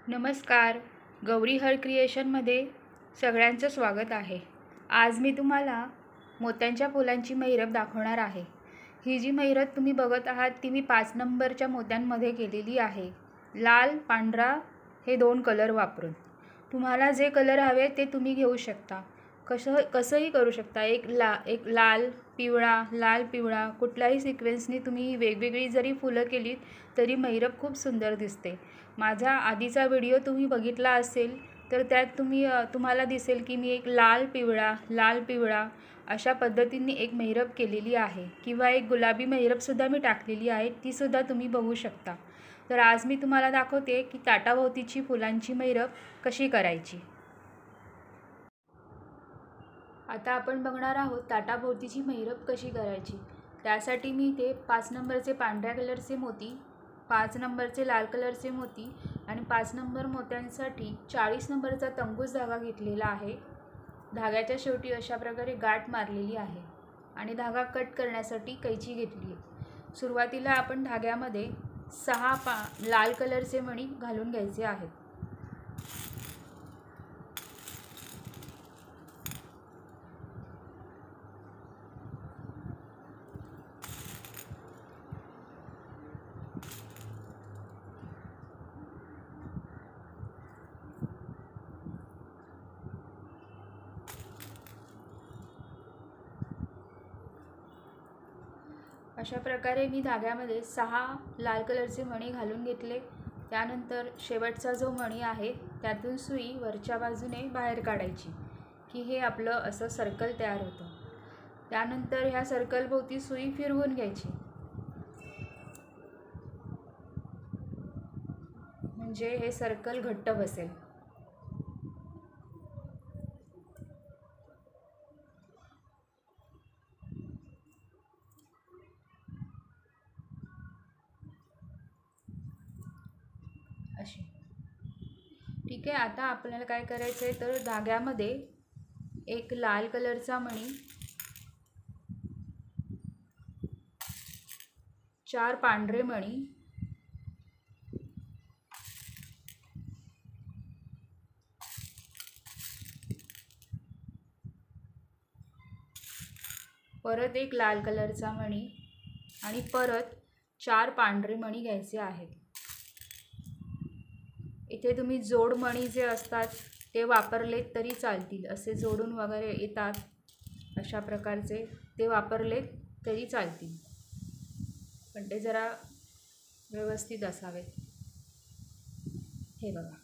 नमस्कार. गौरी हर क्रिएशनमध्ये सगळ्यांचं स्वागत आहे. आज मी तुम्हाला मोत्यांच्या फुलांची महिरप दाखवणार आहे. ही जी महिरप तुम्ही बघत आहात ती मी 5 नंबरच्या मोत्यांमध्ये केलेली आहे. लाल, पांढरा हे 2 कलर वापरून. तुम्हाला जे कलर हवे ते तुम्ही घेऊ शकता. कसंही करू शकता. एक लाल, पिवळा, लाल, पिवळा कुठल्याही सिक्वेन्सनी तुम्ही वेगवेगळी जरी फुलं केलीत तरी महिरप खूप सुंदर दिसते. माझा आधीचा व्हिडिओ तुम्ही बघितला असेल तर त्यात तुम्हाला दिसेल की मी एक लाल पिवळा अशा पद्धतीने एक महिरप केलेली आहे किंवा एक गुलाबी महिरपसुद्धा मी टाकलेली आहे, तीसुद्धा तुम्ही बघू शकता. तर आज मी तुम्हाला दाखवते की ताटाभोवतीची फुलांची महिरप कशी करायची. आता आपण बघणार आहोत ताटाभोवतीची महिरप कशी करायची. त्यासाठी मी इथे 5 नंबरचे पांढऱ्या कलरचे मोती, 5 नंबरचे लाल कलरचे मोती आणि 5 नंबर मोत्यांसाठी 40 नंबरचा तंगूस धागा घेतलेला आहे. धाग्याच्या शेवटी अशा प्रकारे गाठ मारलेली आहे आणि धागा कट करण्यासाठी कैची घेतली आहे. सुरुवातीला आपण धाग्यामध्ये 6 लाल कलरचे मणी घालून घ्यायचे आहेत. अशा प्रकारे मी धाग्यामध्ये 6 लाल कलरचे मणी घालून घेतले. त्यानंतर शेवटचा जो मणी आहे त्यातून सुई वरच्या बाजूने बाहेर काढायची की हे आपलं असं सर्कल तयार होतं. त्यानंतर ह्या सर्कलभोवती सुई फिरवून घ्यायची म्हणजे हे सर्कल घट्ट बसेल. अशी ठीक आहे. आता आपल्याला काय करायचं आहे तर धाग्यामध्ये एक लाल कलरचा मणी, 4 पांढरे मणी, परत एक लाल कलरचा मणी आणि परत 4 पांढरे मणी घ्यायचे आहेत. इथे तुम्ही जोड मणी जे असतात ते वापरलेत तरी चालतील. असे जोडून वगैरे येतात अशा प्रकारचे ते वापरलेत तरी चालतील, पण ते जरा व्यवस्थित असावेत. हे बघा,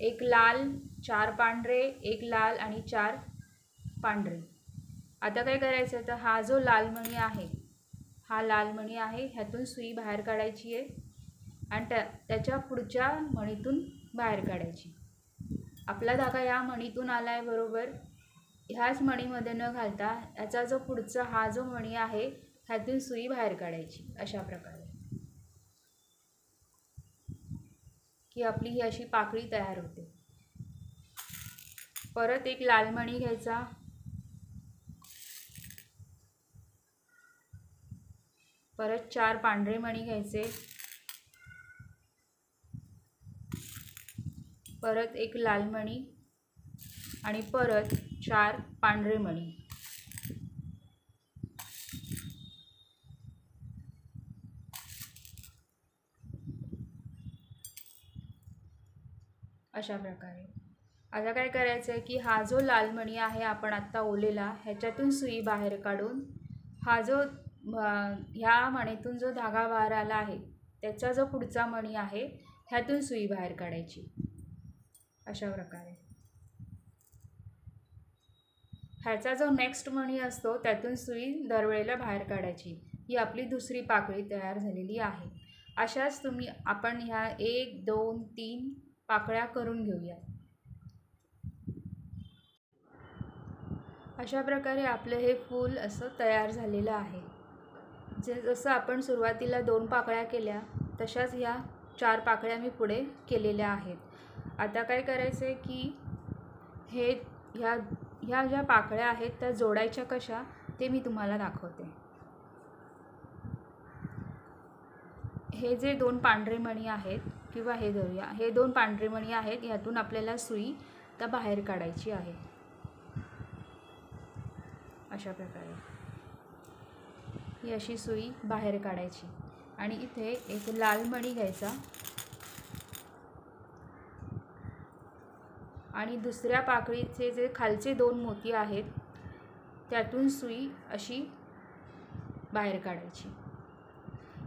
एक लाल, 4 पांढरे, एक लाल आणि 4 पांढरे. आता काय करायचं तर हा जो लाल मणी आहे, हा लाल मणी आहे, ह्यातून सुई बाहेर काढायची आहे आणि त्याच्या पुढच्या मणीतून बाहेर काढायची. आपला धागा या मणीतून आला आहे बरोबर. ह्याच मणीमध्ये न घालता याचा जो पुढचा हा जो मणी आहे ह्यातून सुई बाहेर काढायची अशा प्रकारे की आपली ही अशी पाकळी तयार होते. परत एक लाल मणी घ्यायचा, परत 4 पांढरे मणी घ्यायचे, परत एक लाल मणी आणि परत 4 पांढरे मणी. अशा प्रकारे आता काय करायचं आहे की हा जो लाल मणी आहे आपण आत्ता ओलेला, ह्याच्यातून सुई बाहेर काढून हा जो ह्या मणीतून जो धागा बाहेर आला आहे त्याचा जो पुढचा मणी आहे ह्यातून सुई बाहेर काढायची अशा प्रकारे. ह्याचा जो नेक्स्ट मणी असतो त्यातून सुई दरवेळेला बाहेर काढायची. ही आपली दुसरी पाकळी तयार झालेली आहे. अशाच आपण ह्या 1 2 3 पाकळ्या करून घेऊया. अशा प्रकारे आपलं हे फूल असं तयार झालेलं आहे. जसं आपण सुरुवातीला 2 पाकळ्या केल्या तशाच ह्या 4 पाकळ्या मी पुढे केलेल्या आहेत. आता काय करायचं आहे की ह्या ज्या पाकळ्या आहेत त्या जोडायच्या कशा ते मी तुम्हाला दाखवते. हे जे 2 पांढरे मणी आहेत किंवा हे धरूया, हे 2 पांढरे मणी आहेत, यातून आपल्याला सुई आता बाहेर काढायची आहे. अशा प्रकारे ही अशी सुई बाहेर काढायची आणि इथे एक लाल मणी घ्यायचा आणि दुसऱ्या पाकळीचे जे खालचे 2 मोती आहेत त्यातून सुई अशी बाहेर काढायची.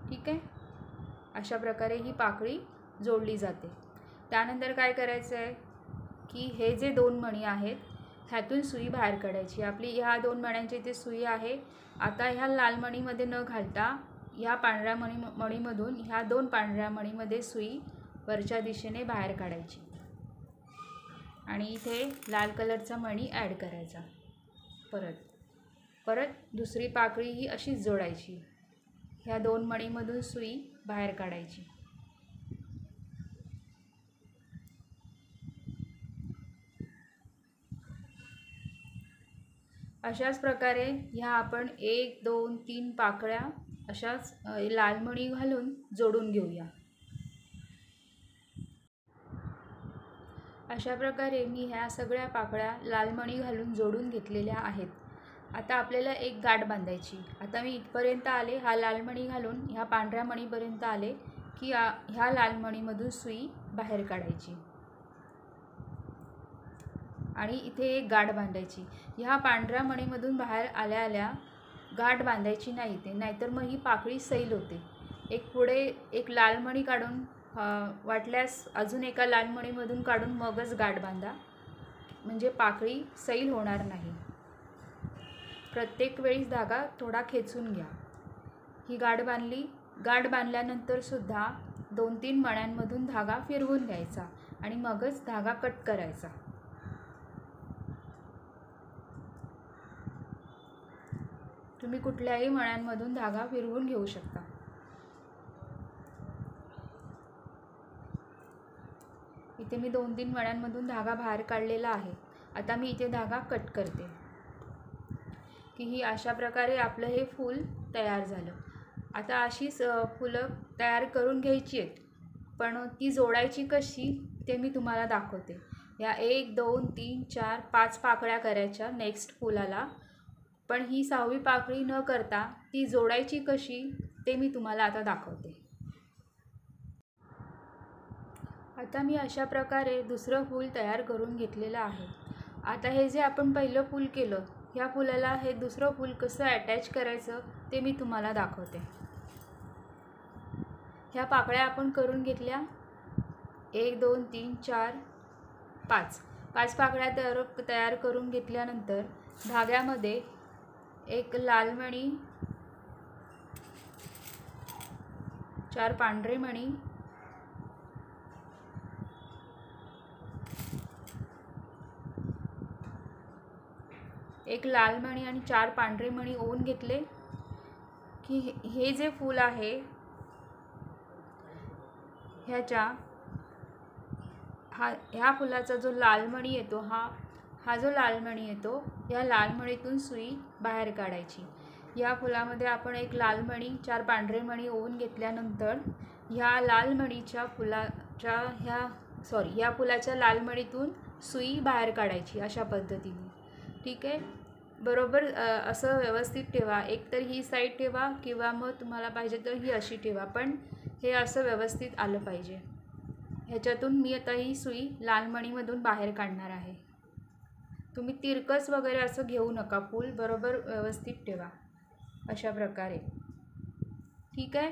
ठीक आहे. अशा प्रकारे ही पाकळी जोडली जाते. त्यानंतर काय करायचं आहे की हे जे 2 मणी आहेत ह्यातून सुई बाहेर काढायची. आपली ह्या 2 मण्यांची इथे सुई आहे. आता ह्या लाल मणीमध्ये न घालता ह्या पांढऱ्या मणीमधून ह्या 2 पांढऱ्या मणीमध्ये सुई वरच्या दिशेने बाहेर काढायची आणि इथे लाल कलरचा मणी ॲड करायचा. परत दुसरी पाकळी ही अशीच जोडायची. ह्या 2 मणीमधून सुई बाहेर काढायची. अशाच प्रकारे ह्या आपण 1 2 3 पाकळ्या अशाच लाल मणी घालून जोडून घेऊया. अशा प्रकारे मी ह्या सगळ्या पाकळ्या लाल मणी घालून जोडून घेतलेल्या आहेत. आता आपल्याला एक गाठ बांधायची. आता मी इथपर्यंत आले, हा लाल मणी घालून ह्या पांढऱ्या मणीपर्यंत आले की ह्या लाल मणीमधून सुई बाहेर काढायची आणि इथे एक गाठ बांधायची. ह्या पांढऱ्या मणीमधून बाहेर आल्या गाठ बांधायची नाही इथे, नाहीतर मग ही पाकळी सैल होते. एक पुढे एक लाल मणी काढून वाटल्यास अजून एका लाल मणीमधून काढून मगच गाठ बांधा, म्हणजे पाकळी सैल होणार नाही. प्रत्येक वेळी धागा थोडा खेचून घ्या. ही गाठ बांधली. गाठ बांधल्यानंतर सुद्धा 2-3 मण्यांमधून धागा फिरवून घ्यायचा आणि मगच धागा कट करायचा. तुम्ही कुठल्याही मण्यांमधून धागा फिरवून घेऊ शकता. इथे मी 2-3 मण्यांमधून धागा बाहेर काढलेला आहे. आता मी इथे धागा कट करते की ही अशा प्रकारे आपलं हे फूल तयार झालं. आता अशीच फुलं तयार करून घ्यायची आहेत, पण ती जोडायची कशी ते मी तुम्हाला दाखवते. या 1 2 3 4 5 पाकळ्या करायच्या नेक्स्ट फुलाला, पण ही 6वी पाकळी न करता ती जोडायची कशी ते मी तुम्हाला आता दाखवते. आता मी अशा प्रकारे दुसरं फूल तयार करून घेतलेलं आहे. आता हे जे आपण पहिलं फूल केलं, ह्या फुलाला हे दुसरं फूल कसं अटॅच करायचं ते मी तुम्हाला दाखवते. ह्या पाकळ्या आपण करून घेतल्या. 1 2 3 4 5 पाकळ्या तयार करून घेतल्यानंतर धाग्यामध्ये एक लाल मणी, 4 पांढरे मणी, एक लाल मणी आणि 4 पांढरे मणी ओवून घेतले की हे जे फूल आहे ह्या फुलाचा जो लाल मणी येतो, हा जो लाल मणी येतो, या लाल मणीतून सुई बाहेर काढायची. या फुलामध्ये आपण एक लाल मणी, 4 पांढरे मणी ओवून घेतल्यानंतर ह्या लाल मणीच्या ह्या फुलाच्या लाल मणीतून सुई बाहेर काढायची अशा पद्धतीने. ठीक आहे. बरोबर असं व्यवस्थित ठेवा. एकतर ही साईड ठेवा किंवा मग तुम्हाला पाहिजे तर ही अशी ठेवा, पण हे असं व्यवस्थित आलं पाहिजे. ह्याच्यातून मी आता ही सुई लाल मणीमधून बाहेर काढणार आहे. तुम्ही तिरकस वगैरे असं घेऊ नका, फूल बरोबर व्यवस्थित ठेवा अशा प्रकारे. ठीक आहे.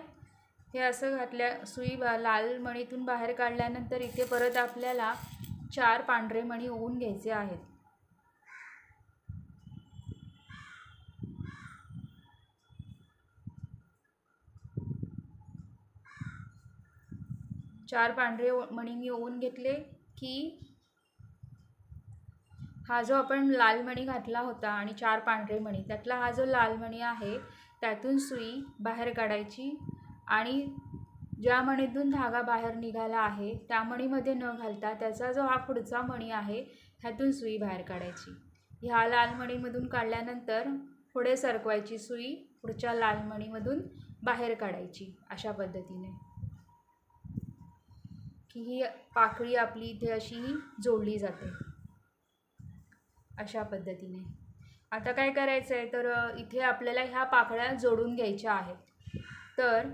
हे असं सुई लाल मणीतून बाहेर काढल्यानंतर इथे परत आपल्याला 4 पांढरे मणी ओवून घ्यायचे आहेत. 4 पांढरे मणी मी ओवून घेतले की हा जो आपण लाल मणी घातला होता आणि 4 पांढरे मणी, त्यातला हा जो लाल मणी आहे त्यातून सुई बाहेर काढायची आणि ज्या मणीतून धागा बाहेर निघाला आहे त्या मणीमध्ये न घालता त्याचा जो हा पुढचा मणी आहे ह्यातून सुई बाहेर काढायची. ह्या लाल मणीमधून काढल्यानंतर पुढे सरकवायची सुई पुढच्या लाल मणीमधून बाहेर काढायची अशा पद्धतीने. की ही पाकळी आपली इथे अशी जोडली जाते अशा पद्धतीने. आता काय करायचं आहे तर इथे आपल्याला ह्या पाकळ्या जोडून घ्यायच्या आहेत. तर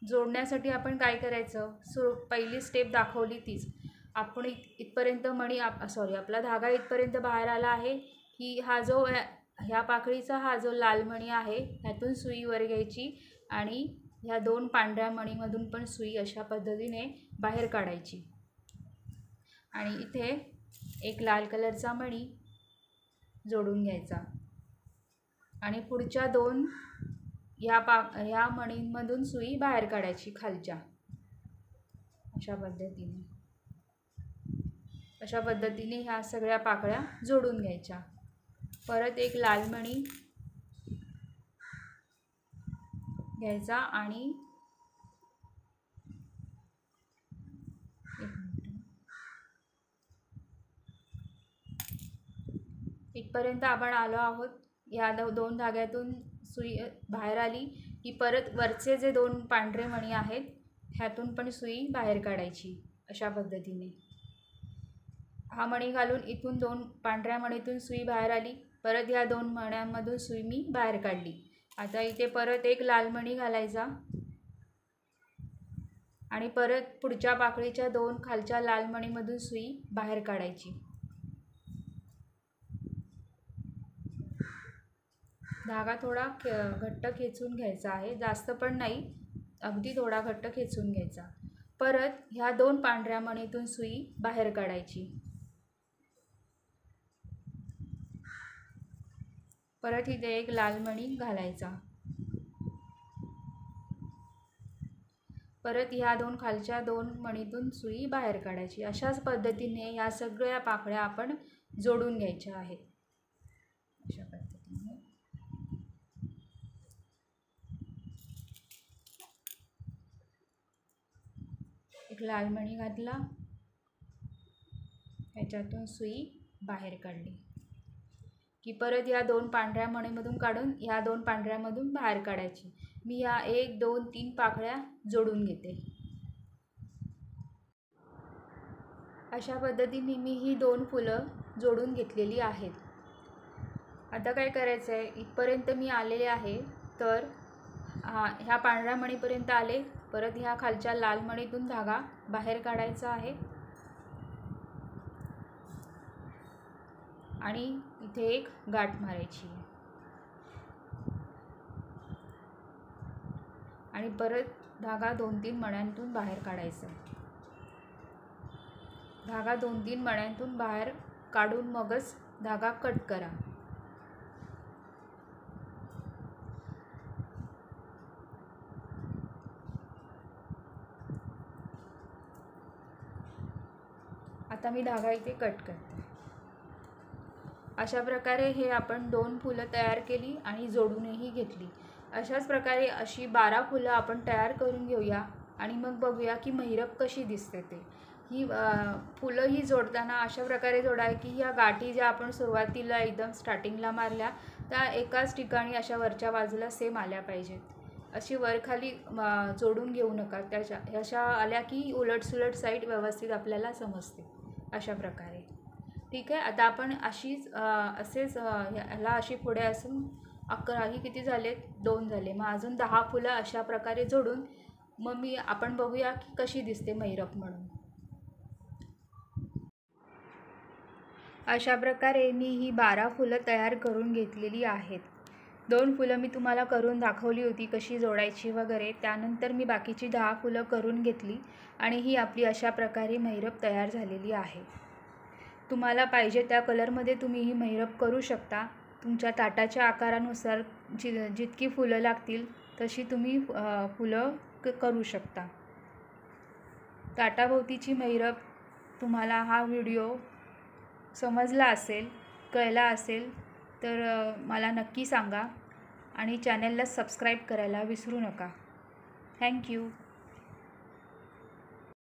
जोडण्यासाठी आपण काय करायचं, पहिली स्टेप दाखवली तीच. आपण इथपर्यंत मणी आपला धागा इथपर्यंत बाहेर आला आहे की हा जो ह्या पाकळीचा हा जो लाल मणी आहे ह्यातून सुई वर घ्यायची आणि ह्या 2 पांढऱ्या मणीमधून पण सुई अशा पद्धतीने बाहेर काढायची आणि इथे एक लाल कलरचा मणी जोडून घ्यायचा आणि पुढच्या 2 ह्या मणींमधून सुई बाहेर काढायची खालच्या अशा पद्धतीने ह्या सगळ्या पाकळ्या जोडून घ्यायच्या. परत एक लाल मणी घ्यायचा आणि इथपर्यंत आपण आलो आहोत. या 2 धाग्यातून सुई बाहेर आली की परत वरचे जे 2 पांढरे मणी आहेत ह्यातून पण सुई बाहेर काढायची अशा पद्धतीने. हा मणी घालून इथून 2 पांढऱ्या मणीतून सुई बाहेर आली, परत ह्या 2 मण्यांमधून सुई मी बाहेर काढली. आता इथे परत एक लाल मणी घालायचा आणि परत पुढच्या पाकळीच्या 2 खालच्या लाल मणीमधून सुई बाहेर काढायची. धागा थोडा घट्ट खेचून घ्यायचा आहे, जास्त पण नाही, अगदी थोडा घट्ट खेचून घ्यायचा. परत ह्या 2 पांढऱ्या मणीतून सुई बाहेर काढायची. परत इथे एक लाल मणी घालायचा. परत ह्या 2 खालच्या 2 मणीतून सुई बाहेर काढायची. अशाच पद्धतीने ह्या सगळ्या पाकळ्या आपण जोडून घ्यायच्या आहेत अशा पद्धतीने. एक लाल मणी घातला, ह्याच्यातून सुई बाहेर काढली की परत या 2 पांढऱ्या मणीमधून काढून ह्या 2 पांढऱ्यामधून बाहेर काढायची. मी या 1 2 3 पाकळ्या जोडून घेते. अशा पद्धतीने मी ही 2 फुलं जोडून घेतलेली आहेत. आता काय करायचं आहे, इथपर्यंत मी आलेले आहे तर ह्या पांढऱ्या मणीपर्यंत आले, परत ह्या खालच्या लाल मणीतून धागा बाहेर काढायचा आहे आणि इथे एक गाठ मारायची आणि परत धागा 2-3 मण्यांतून बाहेर काढायचा. धागा 2-3 मण्यांतून बाहेर काढून मगच धागा कट करा. आता मी धागा इथे कट करते. अशा प्रकारे हे आपण 2 फुलं तयार केली आणि जोडूनही घेतली. अशाच प्रकारे अशी 12 फुलं आपण तयार करून घेऊया आणि मग बघूया की महिरप कशी दिसते ते. ही फुलं ही जोडताना अशा प्रकारे जोडा की ह्या गाठी ज्या आपण सुरुवातीला एकदम स्टार्टिंगला मारल्या त्या एकाच ठिकाणी अशा वरच्या बाजूला सेम आल्या पाहिजेत. अशी वरखाली जोडून घेऊ नका. अशा आल्या की उलटसुलट साईड व्यवस्थित आपल्याला समजते अशा प्रकारे. ठीक आहे. आता आपण असेच ह्याला अशी पुढे असून 11 ही किती झालेत, 2 झाले. मग अजून 10 फुलं अशा प्रकारे जोडून मग आपण बघूया की कशी दिसते महिरप म्हणून. अशा प्रकारे मी ही 12 फुलं तयार करून घेतलेली आहेत. 2 फुलं मी तुम्हाला करून दाखवली होती कशी जोडायची वगैरे. त्यानंतर मी बाकीची 10 फुलं करून घेतली आणि ही आपली अशा प्रकारे महिरप तयार झालेली आहे. तुम्हाला पाहिजे त्या कलरमध्ये तुम्ही ही महिरप करू शकता. तुमच्या ताटाच्या आकारानुसार जितकी फुलं लागतील तशी तुम्ही फुलं करू शकता. ताटाभोवतीची महिरप तुम्हाला हा व्हिडिओ समजला असेल, कळला असेल तर मला नक्की सांगा आणि चॅनलला सबस्क्राईब करायला विसरू नका. थँक्यू.